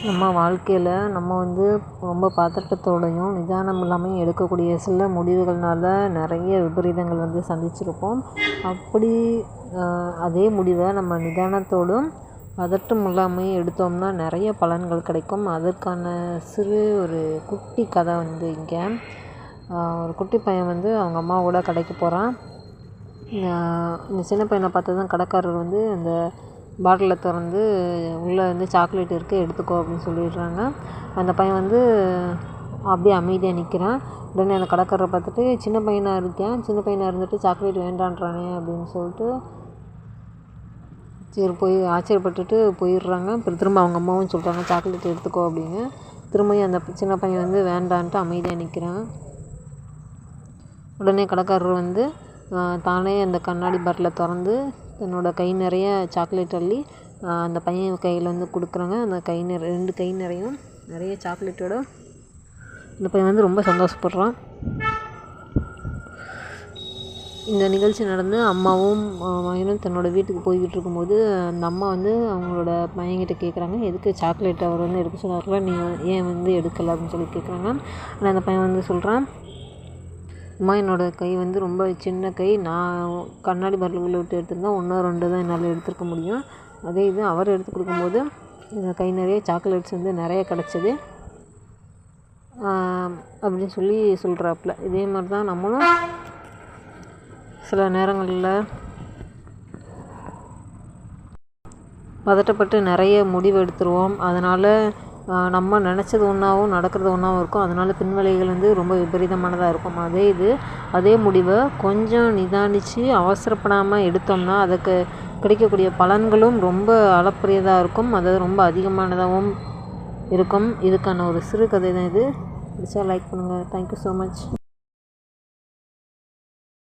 நம்ம வாழ்க்கையில் நம்ம வந்து ரொம்ப பதட்டத்தோடையும் நிதானம் இல்லாமல் எடுக்கக்கூடிய சில முடிவுகள்னால நிறைய விபரீதங்கள் வந்து சந்திச்சிருப்போம். அப்படி அதே முடிவை நம்ம நிதானத்தோடும் பதட்டம் இல்லாமல் எடுத்தோம்னா நிறைய பலன்கள் கிடைக்கும். அதற்கான சிறு ஒரு குட்டி கதை வந்து இங்கே. ஒரு குட்டி பையன் வந்து அவங்க அம்மாவோட கடைக்கு போகிறான். இந்த சின்ன பையனை பார்த்ததும் கடைக்காரர் வந்து அந்த பாட்டிலை திறந்து உள்ளே வந்து சாக்லேட் இருக்குது எடுத்துக்கோ அப்படின்னு சொல்லிடுறாங்க. அந்த பையன் வந்து அப்படியே அமைதியாக நிற்கிறான். உடனே அந்த கடைக்காரரை பார்த்துட்டு சின்ன பையனாக இருந்துட்டு சாக்லேட் வேண்டான்றானே அப்படின்னு சொல்லிட்டு சரி போய் ஆச்சரியப்பட்டுட்டு போயிடுறாங்க. அப்புறம் திரும்ப அவங்க அம்மாவும் சொல்கிறாங்க சாக்லேட் எடுத்துக்கோ அப்படின்னு. திரும்பியும் அந்த சின்ன பையன் வந்து வேண்டான்ட்டு அமைதியாக நிற்கிறான். உடனே கடைக்காரர் வந்து தானே அந்த கண்ணாடி பாட்டிலை திறந்து தன்னோட கை நிறைய சாக்லேட் அள்ளி அந்த பையன் கையில் வந்து கொடுக்குறாங்க. அந்த ரெண்டு கை நிறைய சாக்லேட்டோட இந்த பையன் வந்து ரொம்ப சந்தோஷப்படுறான். இந்த நிகழ்ச்சி நடந்து அம்மாவும் மகனும் தன்னோட வீட்டுக்கு போய்கிட்டு இருக்கும்போது அந்த அம்மா வந்து அவங்களோட பையன்கிட்ட கேட்குறாங்க, எதுக்கு சாக்லேட் அவர் வந்து எடுக்க சொன்னார்ல, நீ ஏன் வந்து எடுக்கலை அப்படின்னு சொல்லி கேட்குறாங்க. ஆனால் அந்த பையன் வந்து சொல்கிறான், அம்மா என்னோடய கை வந்து ரொம்ப சின்ன கை, நான் கண்ணாடி பாட்டிலுக்குள்ளே விட்டு எடுத்திருந்தா 1-2 தான் என்னால் எடுத்துருக்க முடியும். அதே இது அவர் எடுத்து கொடுக்கும்போது கை நிறைய சாக்லேட்ஸ் வந்து நிறைய கிடச்சிது அப்படின்னு சொல்கிறாப்புல. இதே மாதிரி தான் நம்மளும் சில நேரங்களில் பதட்டப்பட்டு நிறைய முடிவு எடுத்துருவோம். அதனால் நம்ம நினச்சது ஒன்றாவும் நடக்கிறது ஒன்றாவும் இருக்கும். அதனால் பின்விளைவுகள் வந்து ரொம்ப விபரீதமானதாக இருக்கும். அதே முடிவை கொஞ்சம் நிதானித்து அவசரப்படாமல் எடுத்தோம்னா அதுக்கு கிடைக்கக்கூடிய பலன்களும் ரொம்ப அளப்பரியதாக இருக்கும். அதாவது ரொம்ப அதிகமானதாகவும் இருக்கும். இதுக்கான ஒரு சிறு கதை தான் இது. பிடிச்சா லைக் பண்ணுங்கள். Thank you so much.